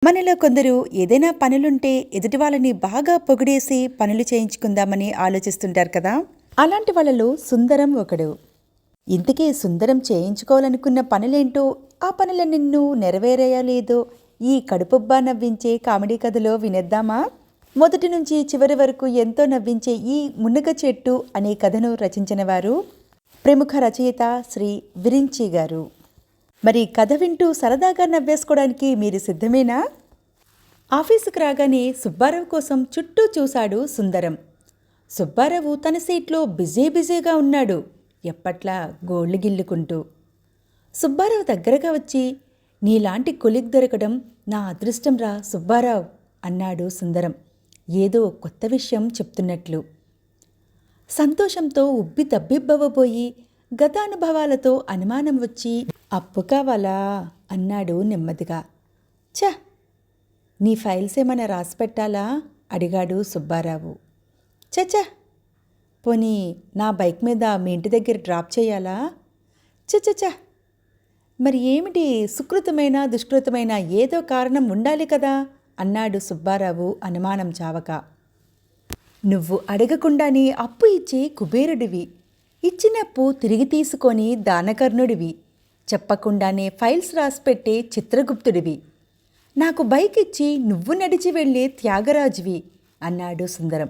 మనలో కొందరు ఏదైనా పనులుంటే ఎదుటి వాళ్ళని బాగా పొగిడేసి పనులు చేయించుకుందామని ఆలోచిస్తుంటారు కదా. అలాంటి వాళ్ళలో సుందరం ఒకడు. ఇంతకీ సుందరం చేయించుకోవాలనుకున్న పనులేంటో, ఆ పనుల నిన్ను నెరవేరాయో లేదో ఈ కడుపుబ్బా నవ్వించే కామెడీ కథలో వినేద్దామా? మొదటి నుంచి చివరి వరకు ఎంతో నవ్వించే ఈ మునగ చెట్టు అనే కథను రచించిన వారు ప్రముఖ రచయిత శ్రీ విరించి గారు. మరి కథ వింటూ సరదాగా నవ్వేసుకోవడానికి మీరు సిద్ధమేనా? ఆఫీసుకు రాగానే సుబ్బారావు కోసం చుట్టూ చూశాడు సుందరం. సుబ్బారావు తన సీట్లో బిజీగా ఉన్నాడు, ఎప్పట్లా గోళ్లు గిల్లుకుంటూ. సుబ్బారావు దగ్గరగా వచ్చి, నీలాంటి కొలిగ్ దొరకడం నా అదృష్టం రా సుబ్బారావు అన్నాడు సుందరం, ఏదో కొత్త విషయం చెప్తున్నట్లు. సంతోషంతో ఉబ్బి తబ్బిబ్బవబోయి గతానుభవాలతో అనుమానం వచ్చి, అప్పు కావాలా అన్నాడు నెమ్మదిగా. ఛ, నీ ఫైల్స్ ఏమైనా రాసిపెట్టాలా అడిగాడు సుబ్బారావు. చచ్చ, పోనీ నా బైక్ మీద మీ ఇంటి దగ్గర డ్రాప్ చేయాలా? చచ్చ, మరి ఏమిటి, సుకృతమైన దుష్కృతమైన ఏదో కారణం ఉండాలి కదా అన్నాడు సుబ్బారావు అనుమానం చావక. నువ్వు అడగకుండానే అప్పు ఇచ్చి కుబేరుడివి, ఇచ్చినప్పు తిరిగి తీసుకొని దానకర్ణుడివి, చెప్పకుండానే ఫైల్స్ రాసిపెట్టే చిత్రగుప్తుడివి, నాకు బైక్ ఇచ్చి నువ్వు నడిచి వెళ్ళే త్యాగరాజువి అన్నాడు సుందరం.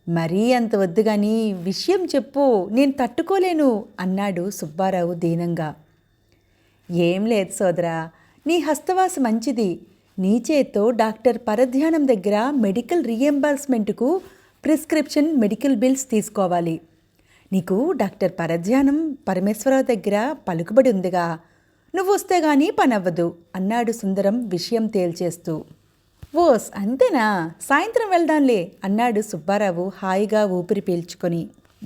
మరీ అంత వద్దు గాని విషయం చెప్పు, నేను తట్టుకోలేను అన్నాడు సుబ్బారావు దీనంగా. ఏం లేదు సోదరా, నీ హస్తవాస మంచిది. నీ చేత్తో డాక్టర్ పరధ్యానం దగ్గర మెడికల్ రీఎంబర్స్మెంట్కు ప్రిస్క్రిప్షన్ మెడికల్ బిల్స్ తీసుకోవాలి. నీకు డాక్టర్ పరధ్యానం పరమేశ్వరరావు దగ్గర పలుకుబడి ఉందిగా, నువ్వు వస్తే గానీ పనవ్వదు అన్నాడు సుందరం విషయం తేల్చేస్తూ. ఓస్ అంతేనా, సాయంత్రం వెళ్దాంలే అన్నాడు సుబ్బారావు హాయిగా ఊపిరి పీల్చుకొని.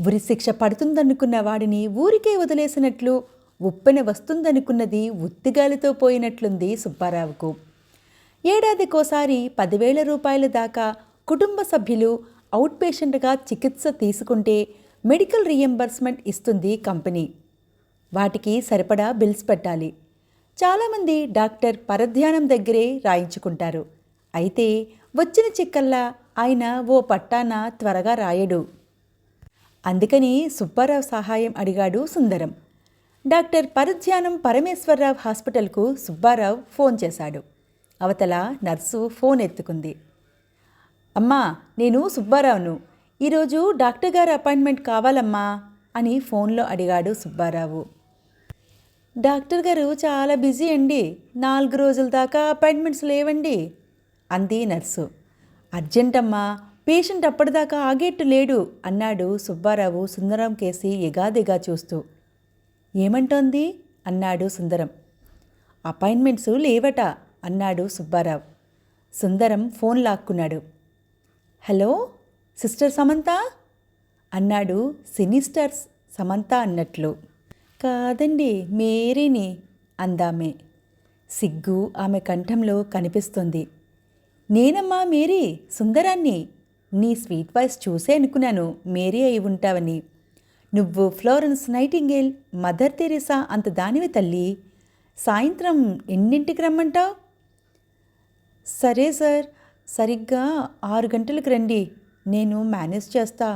ఉరిశిక్ష పడుతుందనుకున్న వాడిని ఊరికే వదిలేసినట్లు, ఉప్పెన వస్తుందనుకున్నది ఉత్తిగాలితో పోయినట్లుంది సుబ్బారావుకు. ఏడాదికోసారి 10,000 రూపాయల దాకా కుటుంబ సభ్యులు అవుట్ పేషెంట్గా చికిత్స తీసుకుంటే మెడికల్ రీఎంబర్స్మెంట్ ఇస్తుంది కంపెనీ. వాటికి సరిపడా బిల్స్ పెట్టాలి. చాలామంది డాక్టర్ పరధ్యానం దగ్గరే రాయించుకుంటారు. అయితే వచ్చిన చిక్కల్లా ఆయన ఓ పట్టాన త్వరగా రాయడు. అందుకని సుబ్బారావు సహాయం అడిగాడు సుందరం. డాక్టర్ పరధ్యానం పరమేశ్వరరావు హాస్పిటల్కు సుబ్బారావు ఫోన్ చేశాడు. అవతల నర్సు ఫోన్ ఎత్తుకుంది. అమ్మా, నేను సుబ్బారావును, ఈరోజు డాక్టర్ గారి అపాయింట్మెంట్ కావాలమ్మా అని ఫోన్లో అడిగాడు సుబ్బారావు. డాక్టర్ గారు చాలా బిజీ అండి, 4 రోజుల దాకా అపాయింట్మెంట్స్ లేవండి అంది నర్సు. అర్జెంటమ్మా, పేషెంట్ అప్పటిదాకా ఆగేట్టు లేడు అన్నాడు సుబ్బారావు సుందరం కేసి ఎగాదిగా చూస్తూ. ఏమంటోంది అన్నాడు సుందరం. అపాయింట్మెంట్స్ లేవట అన్నాడు సుబ్బారావు. సుందరం ఫోన్ లాక్కున్నాడు. హలో సిస్టర్ సమంత అన్నాడు సినిస్టర్స్ సమంత అన్నట్లు. కాదండి, మేరీని అందామే. సిగ్గు ఆమె కంఠంలో కనిపిస్తుంది. నేనమ్మా మేరీ, సుందరాన్ని. నీ స్వీట్ వాయిస్ చూసే అనుకున్నాను మేరీ అయి ఉంటావని. నువ్వు ఫ్లోరెన్స్ నైటింగేల్, మదర్ తెరీసా అంత దానివి తల్లి. సాయంత్రం ఎన్నింటికి రమ్మంటావు? సరే సార్, సరిగ్గా 6 గంటలకు రండి, నేను మేనేజ్ చేస్తా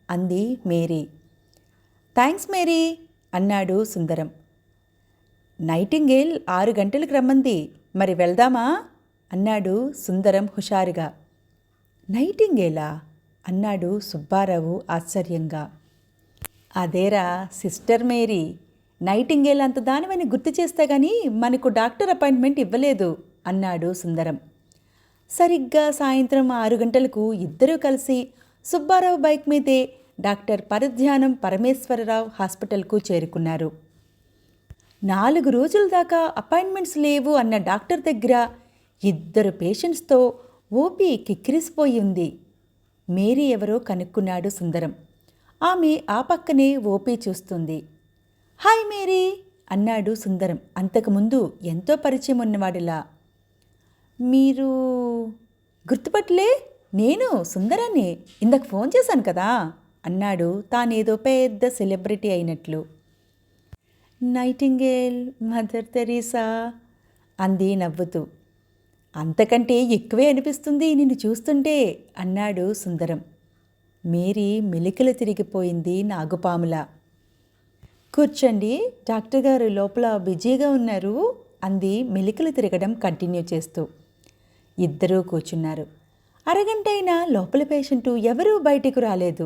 అంది మేరీ. థ్యాంక్స్ మేరీ అన్నాడు సుందరం. నైటింగేల్ 6 గంటలకు రమ్మంది, మరి వెళ్దామా అన్నాడు సుందరం హుషారుగా. నైటింగేలా అన్నాడు సుబ్బారావు ఆశ్చర్యంగా. అదేరా సిస్టర్ మేరీ, నైటింగేల్ అంత దానివని గుర్తు చేస్తే గానీ మనకు డాక్టర్ అపాయింట్మెంట్ ఇవ్వలేదు అన్నాడు సుందరం. సరిగ్గా సాయంత్రం 6 గంటలకు ఇద్దరూ కలిసి సుబ్బారావు బైక్ మీదే డాక్టర్ పరధ్యానం పరమేశ్వరరావు హాస్పిటల్కు చేరుకున్నారు. 4 రోజుల దాకా అపాయింట్మెంట్స్ లేవు అన్న డాక్టర్ దగ్గర 2 పేషెంట్స్తో ఓపీ కిక్కిరిసిపోయి ఉంది. మేరీ ఎవరో కనుక్కున్నాడు సుందరం. ఆమె ఆ పక్కనే ఓపీ చూస్తుంది. హాయ్ మేరీ అన్నాడు సుందరం అంతకుముందు ఎంతో పరిచయం ఉన్నవాడిలా. మీరు గుర్తుపట్టలే, నేను సుందరాన్ని, ఇందాక ఫోన్ చేశాను కదా అన్నాడు తానేదో పెద్ద సెలబ్రిటీ అయినట్లు. నైటింగేల్, మదర్ తెరీసా అంది నవ్వుతూ. అంతకంటే ఎక్కువే అనిపిస్తుంది నిన్ను చూస్తుంటే అన్నాడు సుందరం. మేరీ మెలికలు తిరిగిపోయింది నాగుపాములా. కూర్చోండి, డాక్టర్ గారు లోపల బిజీగా ఉన్నారు అంది మెలికలు తిరగడం కంటిన్యూ చేస్తూ. ఇద్దరూ కూర్చున్నారు. అరగంట అయినా లోపల పేషెంటు ఎవరూ బయటికి రాలేదు.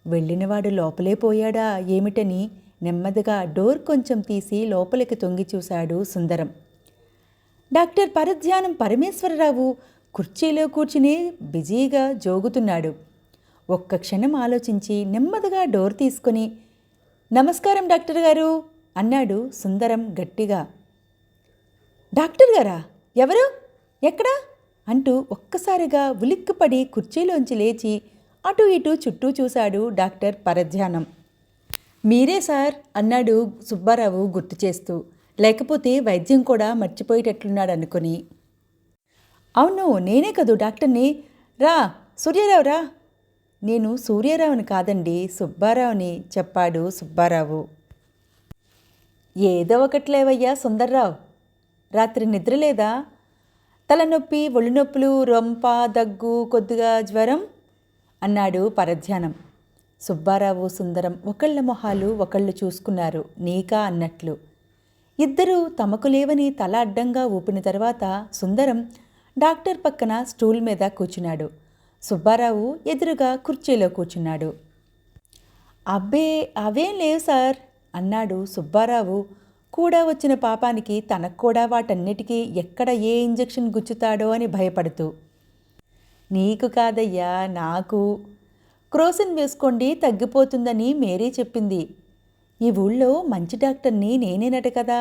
వెళ్ళినవాడు లోపలే పోయాడా ఏమిటని నెమ్మదిగా డోర్ కొంచెం తీసి లోపలికి తొంగి చూశాడు సుందరం. డాక్టర్ పరధ్యానం పరమేశ్వరరావు కుర్చీలో కూర్చుని బిజీగా జోగుతున్నాడు. ఒక్క క్షణం ఆలోచించి నెమ్మదిగా డోర్ తీసుకుని, నమస్కారం డాక్టర్ గారు అన్నాడు సుందరం గట్టిగా. డాక్టర్ గారా? ఎవరు? ఎక్కడా? అంటూ ఒక్కసారిగా ఉలిక్కిపడి కుర్చీలోంచి లేచి అటు ఇటు చుట్టూ చూశాడు డాక్టర్ పరధ్యానం. మీరే సార్ అన్నాడు సుబ్బారావు గుర్తు చేస్తూ, లేకపోతే వైద్యం కూడా మర్చిపోయేటట్లున్నాడు అనుకుని. అవును, నేనే కదూ డాక్టర్ని. రా సూర్యారావు రా. నేను సూర్యారావుని కాదండి, సుబ్బారావుని చెప్పాడు సుబ్బారావు. ఏదో ఒకట్లేవయ్యా సుందర్రావు. రాత్రి నిద్రలేదా? తలనొప్పి, ఒళ్ళు నొప్పులు, రొంప, దగ్గు, కొద్దిగా జ్వరం అన్నాడు పరధ్యానం. సుబ్బారావు, సుందరం ఒకళ్ళ మొహాలు ఒకళ్ళు చూసుకున్నారు నీకా అన్నట్లు. ఇద్దరూ తమకు లేవని తల అడ్డంగా ఊపిన తర్వాత సుందరం డాక్టర్ పక్కన స్టూల్ మీద కూర్చున్నాడు. సుబ్బారావు ఎదురుగా కుర్చీలో కూర్చున్నాడు. అబ్బే అవేం లేవు సార్ అన్నాడు సుబ్బారావు. కూడా వచ్చిన పాపానికి తనకు కూడా వాటన్నిటికీ ఎక్కడ ఏ ఇంజెక్షన్ గుచ్చుతాడో అని భయపడుతూ. నీకు కాదయ్యా, నాకు. క్రోసిన్ వేసుకోండి తగ్గిపోతుందని మేరీ చెప్పింది. ఈ ఊళ్ళో మంచి డాక్టర్ని నేనేనట కదా.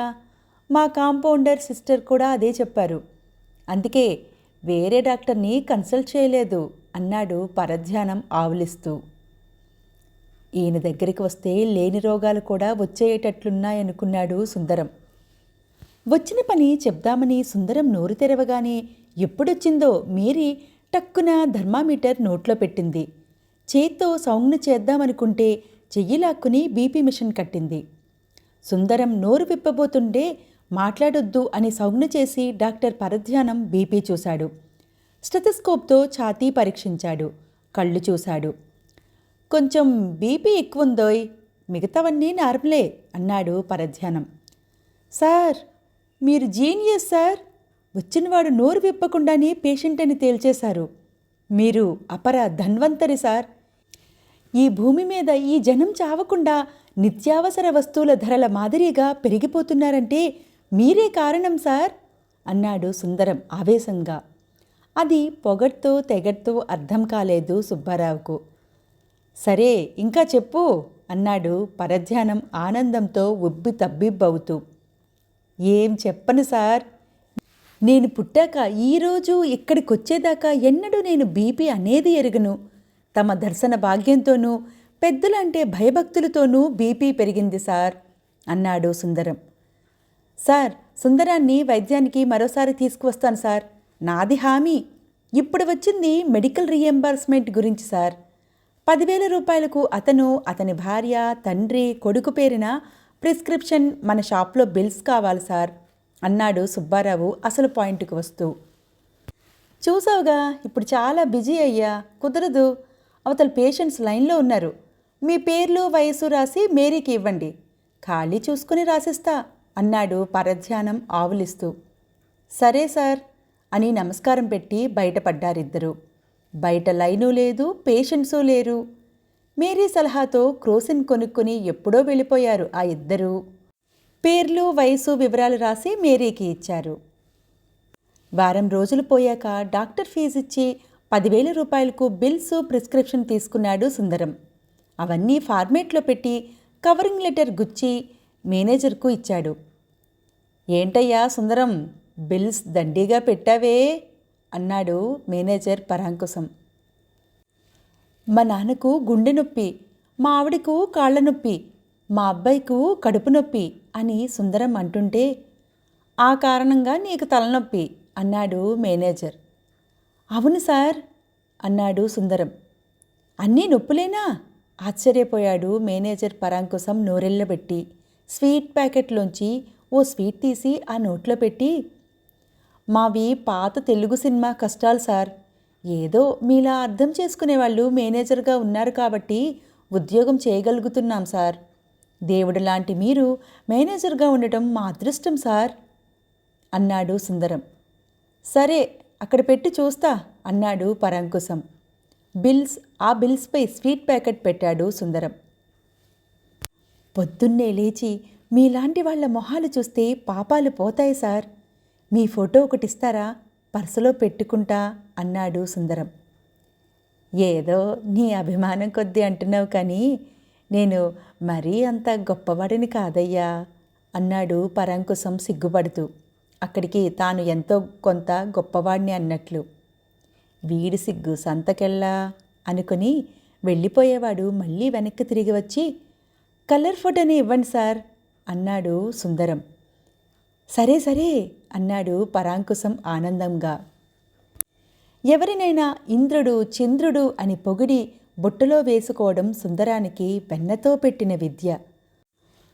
మా కాంపౌండర్ సిస్టర్ కూడా అదే చెప్పారు. అందుకే వేరే డాక్టర్ని కన్సల్ట్ చేయలేదు అన్నాడు పరధ్యానం ఆవులిస్తూ. ఈయన దగ్గరికి వస్తే లేని రోగాలు కూడా వచ్చేటట్లున్నాయనుకున్నాడు సుందరం. వచ్చిన పని చెప్దామని సుందరం నోరు తెరవగానే ఎప్పుడొచ్చిందో మేరీ టక్కున థర్మామీటర్ నోట్లో పెట్టింది. చేత్తో సౌంజ్ఞ చేద్దామనుకుంటే చెయ్యి లాక్కుని బీపీ మిషన్ కట్టింది. సుందరం నోరు విప్పబోతుండే మాట్లాడొద్దు అని సౌజ్ఞ చేసి డాక్టర్ పరధ్యానం బీపీ చూశాడు. స్టెథోస్కోప్తో ఛాతీ పరీక్షించాడు. కళ్ళు చూశాడు. కొంచెం బీపీ ఎక్కువుందోయ్, మిగతావన్నీ నార్మలే అన్నాడు పరధ్యానం. సార్ మీరు జీనియస్ సార్. వచ్చినవాడు నోరు విప్పకుండానే పేషెంట్ అని తేల్చేశారు. మీరు అపర ధన్వంతరి సార్. ఈ భూమి మీద ఈ జనం చావకుండా నిత్యావసర వస్తువుల ధరల మాదిరిగా పెరిగిపోతున్నారంటే మీరే కారణం సార్ అన్నాడు సుందరం ఆవేశంగా. అది పొగడ్తో తెగడ్తో అర్థం కాలేదు సుబ్బారావుకు. సరే ఇంకా చెప్పు అన్నాడు పరధ్యానం ఆనందంతో ఉబ్బి తబ్బిబ్బవుతూ. ఏం చెప్పను సార్, నేను పుట్టాక ఈరోజు ఇక్కడికొచ్చేదాకా ఎన్నడూ నేను బీపీ అనేది ఎరుగను. తమ దర్శన భాగ్యంతోనూ పెద్దలంటే భయభక్తులతోనూ బీపీ పెరిగింది సార్ అన్నాడు సుందరం. సార్ సుందరాన్ని వైద్యానికి మరోసారి తీసుకువస్తాను సార్, నాది హామీ. ఇప్పుడు వచ్చింది మెడికల్ రీఎంబర్స్మెంట్ గురించి సార్. 10,000 రూపాయలకు అతను, అతని భార్య, తండ్రి, కొడుకు పేరిన ప్రిస్క్రిప్షన్ మన షాప్లో బిల్స్ కావాలి సార్ అన్నాడు సుబ్బారావు అసలు పాయింట్కి వస్తూ. చూసావుగా, ఇప్పుడు చాలా బిజీ అయ్యా, కుదరదు. అవతల పేషెంట్స్ లైన్లో ఉన్నారు. మీ పేర్లు వయసు రాసి మేరీకి ఇవ్వండి, ఖాళీ చూసుకుని రాసిస్తా అన్నాడు పరధ్యానం ఆవులిస్తూ. సరే సార్ అని నమస్కారం పెట్టి బయటపడ్డారిద్దరూ. బయట లైను లేదు, పేషెంట్సూ లేరు. మేరీ సలహాతో క్రోసిన్ కొనుక్కొని ఎప్పుడో వెళ్ళిపోయారు ఆ ఇద్దరూ. పేర్లు వయసు వివరాలు రాసి మేరీకి ఇచ్చారు. వారం రోజులు పోయాక డాక్టర్ ఫీజిచ్చి 10,000 రూపాయలకు బిల్స్, ప్రిస్క్రిప్షన్ తీసుకున్నాడు సుందరం. అవన్నీ ఫార్మేట్లో పెట్టి కవరింగ్ లెటర్ గుచ్చి మేనేజర్కు ఇచ్చాడు. ఏంటయ్యా సుందరం, బిల్స్ దండిగా పెట్టావే అన్నాడు మేనేజర్ పరాంకుశం. మా నాన్నకు గుండె నొప్పి, మా ఆవిడకు కాళ్ల నొప్పి, మా అబ్బాయికు కడుపు నొప్పి అని సుందరం అంటుంటే, ఆ కారణంగా నీకు తలనొప్పి అన్నాడు మేనేజర్. అవును సార్ అన్నాడు సుందరం. అన్నీ నొప్పులేనా? ఆశ్చర్యపోయాడు మేనేజర్ పరాంకుశం నోరెళ్ళబెట్టి. స్వీట్ ప్యాకెట్లోంచి ఓ స్వీట్ తీసి ఆ నోట్లో పెట్టి, మావి పాత తెలుగు సినిమా కష్టాలు సార్. ఏదో మీలా అర్థం చేసుకునేవాళ్ళు మేనేజర్గా ఉన్నారు కాబట్టి ఉద్యోగం చేయగలుగుతున్నాం సార్. దేవుడు లాంటి మీరు మేనేజర్గా ఉండటం మా అదృష్టం సార్ అన్నాడు సుందరం. సరే, అక్కడ పెట్టి చూస్తా అన్నాడు పరాంకుశం. ఆ బిల్స్పై స్వీట్ ప్యాకెట్ పెట్టాడు సుందరం. పొద్దున్నే లేచి మీలాంటి వాళ్ల మొహాలు చూస్తే పాపాలు పోతాయి సార్. మీ ఫోటో ఒకటిస్తారా, పర్సులో పెట్టుకుంటా అన్నాడు సుందరం. ఏదో నీ అభిమానం కొద్దీ అంటున్నావు కానీ నేను మరీ అంత గొప్పవాడిని కాదయ్యా అన్నాడు పరాంకుశం సిగ్గుపడుతూ, అక్కడికి తాను ఎంతో కొంత గొప్పవాడిని అన్నట్లు. వీడి సిగ్గు సంతకెళ్ళా అనుకుని వెళ్ళిపోయేవాడు మళ్ళీ వెనక్కి తిరిగి వచ్చి కలర్ ఫోటోని ఇవ్వండి సార్ అన్నాడు సుందరం. సరే సరే అన్నాడు పరాంకుశం ఆనందంగా. ఎవరినైనా ఇంద్రుడు చంద్రుడు అని పొగిడి బుట్టలో వేసుకోవడం సుందరానికి వెన్నతో పెట్టిన విద్య.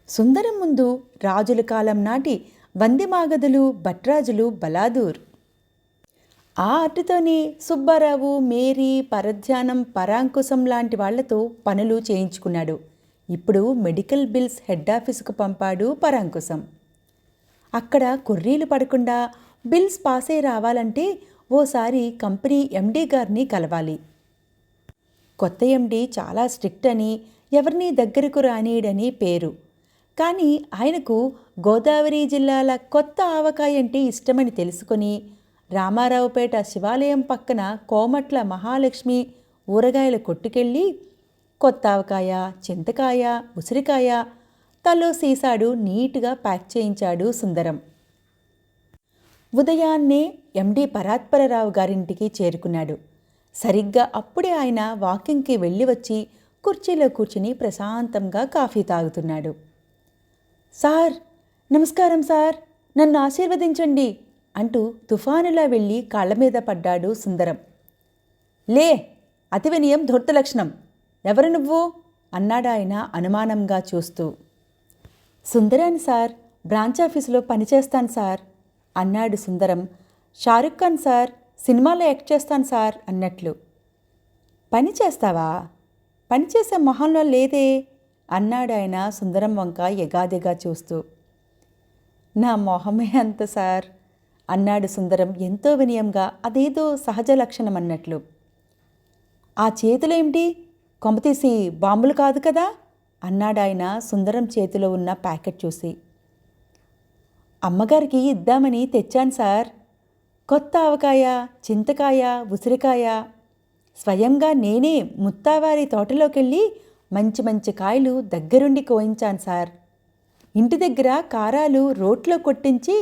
సుందరం ముందు రాజుల కాలం నాటి వందిమాగదులు భట్రాజులు బలాదూర్. ఆ అటుతోనే సుబ్బారావు, మేరీ, పరధ్యానం, పరాంకుశం లాంటి వాళ్లతో పనులు చేయించుకున్నాడు. ఇప్పుడు మెడికల్ బిల్స్ హెడ్ ఆఫీసుకు పంపాడు పరాంకుశం. అక్కడ కుర్రీలు పడకుండా బిల్స్ పాసే రావాలంటే ఓసారి కంపెనీ ఎండీ గారిని కలవాలి. కొత్త ఎండీ చాలా స్ట్రిక్ట్ అని, ఎవరినీ దగ్గరకు రానీయడని పేరు. కానీ ఆయనకు గోదావరి జిల్లాల కొత్త ఆవకాయ అంటే ఇష్టమని తెలుసుకొని రామారావుపేట శివాలయం పక్కన కోమట్ల మహాలక్ష్మి ఊరగాయల కొట్టుకెళ్ళి కొత్త ఆవకాయ, చింతకాయ, ఉసిరికాయ తలో సీసాడు నీట్గా ప్యాక్ చేయించాడు సుందరం. ఉదయాన్నే ఎండీ పరాత్పరరావు గారింటికి చేరుకున్నాడు. సరిగ్గా అప్పుడే ఆయన వాకింగ్కి వెళ్ళి వచ్చి కుర్చీలో కూర్చుని ప్రశాంతంగా కాఫీ తాగుతున్నాడు. సార్, నమస్కారం సార్, నన్ను ఆశీర్వదించండి అంటూ తుఫానులా వెళ్ళి కాళ్ల మీద పడ్డాడు సుందరం. లే, అతి వినయం ధూర్త లక్షణం, ఎవరు నువ్వు అన్నాడాయన అనుమానంగా చూస్తూ. సుందరాన్ని సార్, బ్రాంచ్ ఆఫీసులో పనిచేస్తాను సార్ అన్నాడు సుందరం. షారుఖ్ ఖాన్ సార్, సినిమాలో యాక్ట్ చేస్తాను సార్ అన్నట్లు. పని చేస్తావా? పనిచేసే మొహంలో లేదే అన్నాడాయన సుందరం వంక ఎగాదిగా చూస్తూ. నా మొహమే అంత సార్ అన్నాడు సుందరం ఎంతో వినయంగా, అదేదో సహజ లక్షణం అన్నట్లు. ఆ చేతులేమిటి, కొంపతీసి బాంబులు కాదు కదా అన్నాడాయన సుందరం చేతిలో ఉన్న ప్యాకెట్ చూసి. అమ్మగారికి ఇద్దామని తెచ్చాను సార్. కొత్త ఆవకాయ, చింతకాయ, ఉసిరికాయ స్వయంగా నేనే ముత్తావారి తోటలోకెళ్ళి మంచి మంచి కాయలు దగ్గరుండి కోయించాను సార్. ఇంటి దగ్గర కారాలు రోట్లో కొట్టించి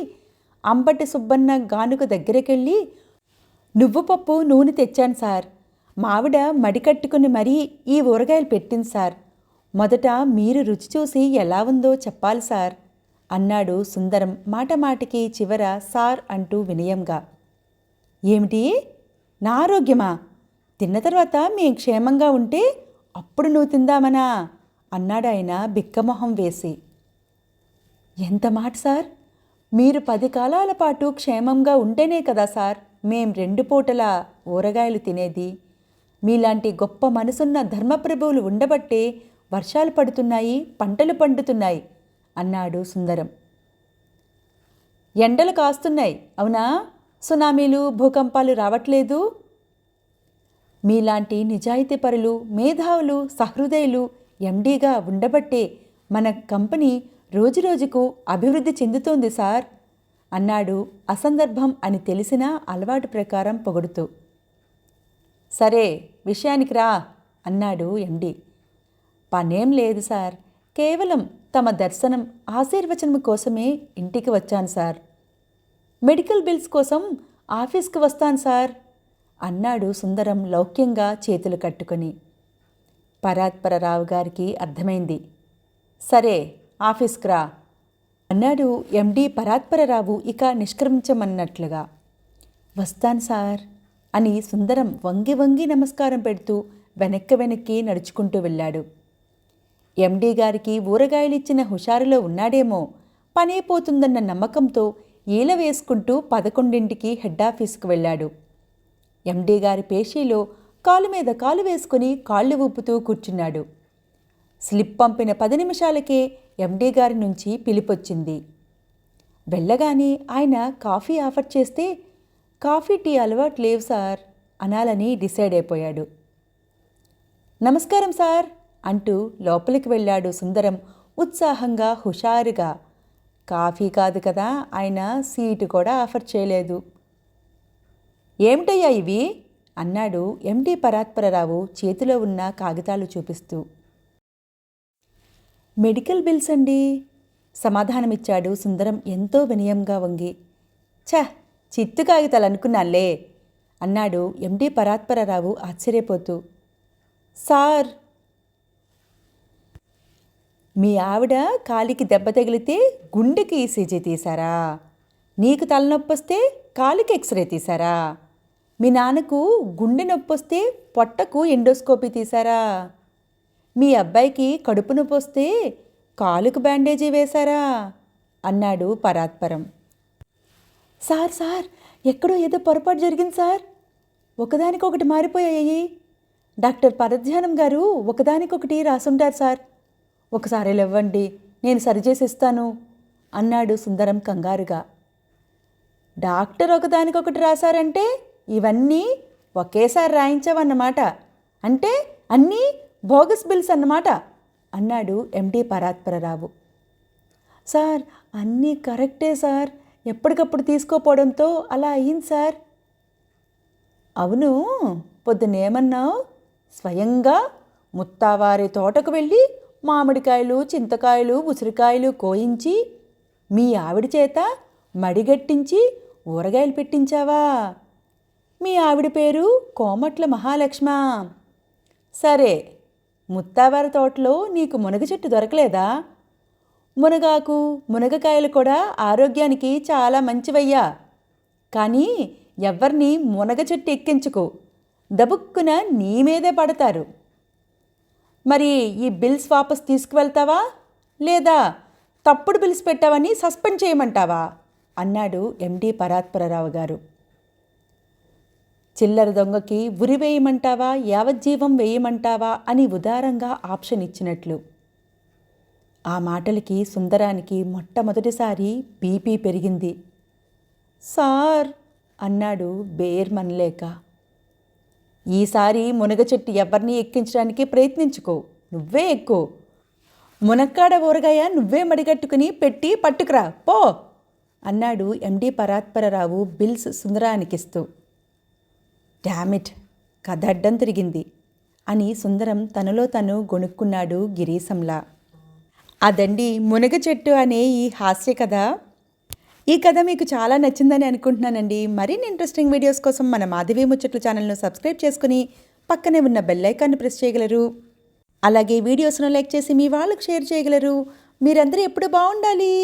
అంబటి సుబ్బన్న గానుక దగ్గరకెళ్ళి నువ్వు పప్పు నూనె తెచ్చాను సార్. మావిడ మడికట్టుకుని మరీ ఈ ఊరగాయలు పెట్టింది సార్. మొదట మీరు రుచి చూసి ఎలా ఉందో చెప్పాలి సార్ అన్నాడు సుందరం మాటమాటికి చివర సార్ అంటూ వినయంగా. ఏమిటి, నా ఆరోగ్యమా? తిన్న తర్వాత మేం క్షేమంగా ఉంటే అప్పుడు నువ్వు తిందామనా అన్నాడాయన బిక్కమొహం వేసి. ఎంత మాట సార్, మీరు 10 కాలాల పాటు క్షేమంగా ఉంటేనే కదా సార్ మేం 2 పూటలా ఊరగాయలు తినేది. మీలాంటి గొప్ప మనసున్న ధర్మప్రభువులు ఉండబట్టే వర్షాలు పడుతున్నాయి, పంటలు పండుతున్నాయి అన్నాడు సుందరం. ఎండలు కాస్తున్నాయి అవునా? సునామీలు, భూకంపాలు రావట్లేదు. మీలాంటి నిజాయితీపరులు, మేధావులు, సహృదయులు ఎండీగా ఉండబట్టే మన కంపెనీ రోజురోజుకు అభివృద్ధి చెందుతోంది సార్ అన్నాడు అసందర్భం అని తెలిసినా అలవాటు ప్రకారం పొగుడుతూ. సరే, విషయానికి రా అన్నాడు ఎండీ. పనేం లేదు సార్, కేవలం తమ దర్శనం, ఆశీర్వచనం కోసమే ఇంటికి వచ్చాను సార్. మెడికల్ బిల్స్ కోసం ఆఫీస్కి వస్తాను సార్ అన్నాడు సుందరం లౌక్యంగా చేతులు కట్టుకొని. పరాత్పరరావు గారికి అర్థమైంది. సరే, ఆఫీస్కి రా అన్నాడు ఎండీ పరాత్పరరావు ఇక నిష్క్రమించమన్నట్లుగా. వస్తాను సార్ అని సుందరం వంగి వంగి నమస్కారం పెడుతూ వెనక్కి నడుచుకుంటూ వెళ్ళాడు. ఎండీ గారికి ఊరగాయలిచ్చిన హుషారులో ఉన్నాడేమో, పనైపోతుందన్న నమ్మకంతో ఈల వేసుకుంటూ 11ంటికి హెడ్ ఆఫీసుకు వెళ్ళాడు. ఎండీ గారి పేషీలో కాలు మీద కాలు వేసుకుని కాళ్ళు ఊపుతూ కూర్చున్నాడు. స్లిప్ పంపిన 10 నిమిషాలకే ఎండీ గారి నుంచి పిలిపొచ్చింది. వెళ్ళగానే ఆయన కాఫీ ఆఫర్ చేస్తే కాఫీ టీ అలవాటు లేవు సార్ అనాలని డిసైడ్ అయిపోయాడు. నమస్కారం సార్ అంటూ లోపలికి వెళ్ళాడు సుందరం ఉత్సాహంగా హుషారుగా. కాఫీ కాదు కదా, ఆయన సీటు కూడా ఆఫర్ చేయలేదు. ఏమిటయ్యా ఇవి అన్నాడు ఎండీ పరాత్పరరావు చేతిలో ఉన్న కాగితాలు చూపిస్తూ. మెడికల్ బిల్స్ అండి సమాధానమిచ్చాడు సుందరం ఎంతో వినయంగా వంగి. చిత్తు కాగితాలు అనుకున్నాలే అన్నాడు ఎండీ పరాత్పరరావు ఆశ్చర్యపోతూ. సార్, మీ ఆవిడ కాలికి దెబ్బ తగిలితే గుండెకి ఈసీజీ తీశారా? నీకు తలనొప్పొస్తే కాలికి ఎక్స్రే తీశారా? మీ నాన్నకు గుండె నొప్పొస్తే పొట్టకు ఎండోస్కోపీ తీశారా? మీ అబ్బాయికి కడుపు నొప్పి వస్తే కాలుకు బ్యాండేజీ వేశారా అన్నాడు పరాత్పరం. సార్ ఎక్కడో ఏదో పొరపాటు జరిగింది సార్. ఒకదానికొకటి మారిపోయాయి. డాక్టర్ పరధ్యానం గారు ఒకదానికొకటి రాసుంటారు సార్. ఒకసారి లేవ్వండి, నేను సరిచేసిస్తాను అన్నాడు సుందరం కంగారుగా. డాక్టర్ ఒకదానికొకటి రాశారంటే ఇవన్నీ ఒకేసారి రాయించావన్నమాట. అంటే అన్నీ బోగస్ బిల్స్ అన్నమాట అన్నాడు ఎండీ పరాత్పరరావు. సార్, అన్నీ కరెక్టే సార్, ఎప్పటికప్పుడు తీసుకోపోవడంతో అలా అయ్యింది సార్. అవును, పొద్దునేమన్నావు? స్వయంగా ముత్తావారి తోటకు వెళ్ళి మామిడికాయలు, చింతకాయలు, ఉసిరికాయలు కోయించి మీ ఆవిడ చేత మడిగట్టించి ఊరగాయలు పెట్టించావా? మీ ఆవిడ పేరు కోమట్ల మహాలక్ష్మ. సరే, ముత్తావారి తోటలో నీకు మునగ చెట్టు దొరకలేదా? మునగాకు, మునగకాయలు కూడా ఆరోగ్యానికి చాలా మంచివయ్యా. కానీ ఎవ్వరిని మునగ చెట్టు ఎక్కించుకో, దబుక్కున నీ మీదే పడతారు. మరి ఈ బిల్స్ వాపస్ తీసుకువెళ్తావా, లేదా తప్పుడు బిల్స్ పెట్టావని సస్పెండ్ చేయమంటావా అన్నాడు ఎండీ పరాత్పరరావు గారు. చిల్లర దొంగకి ఉరి వేయమంటావా, యావజ్జీవం వేయమంటావా అని ఉదారంగా ఆప్షన్ ఇచ్చినట్లు. ఆ మాటలకి సుందరానికి మొట్టమొదటిసారి బీపీ పెరిగింది. సార్ అన్నాడు బేర్మనలేక. ఈసారి మునగ చెట్టు ఎవరిని ఎక్కించడానికి ప్రయత్నించుకో, నువ్వే ఎక్కు. మునక్కాడ ఊరగాయ నువ్వే మడిగట్టుకుని పెట్టి పట్టుకురా పో అన్నాడు ఎండీ పరాత్పరరావు బిల్స్ సుందరానికిస్తూ. డామిట్, కథ అడ్డం తిరిగింది అని సుందరం తనలో తను గొణుక్కున్నాడు గిరీశంలా. అదండి మునగ చెట్టు అనే ఈ హాస్య కథ. ఈ కథ మీకు చాలా నచ్చిందని అనుకుంటున్నానండి. మరిన్ని ఇంట్రెస్టింగ్ వీడియోస్ కోసం మన మాధవి ముచ్చట్లు ఛానల్ను సబ్స్క్రైబ్ చేసుకుని పక్కనే ఉన్న బెల్ ఐకాన్ని ప్రెస్ చేయగలరు. అలాగే వీడియోస్ను లైక్ చేసి మీ వాళ్ళకు షేర్ చేయగలరు. మీరందరూ ఎప్పుడు బాగుండాలి.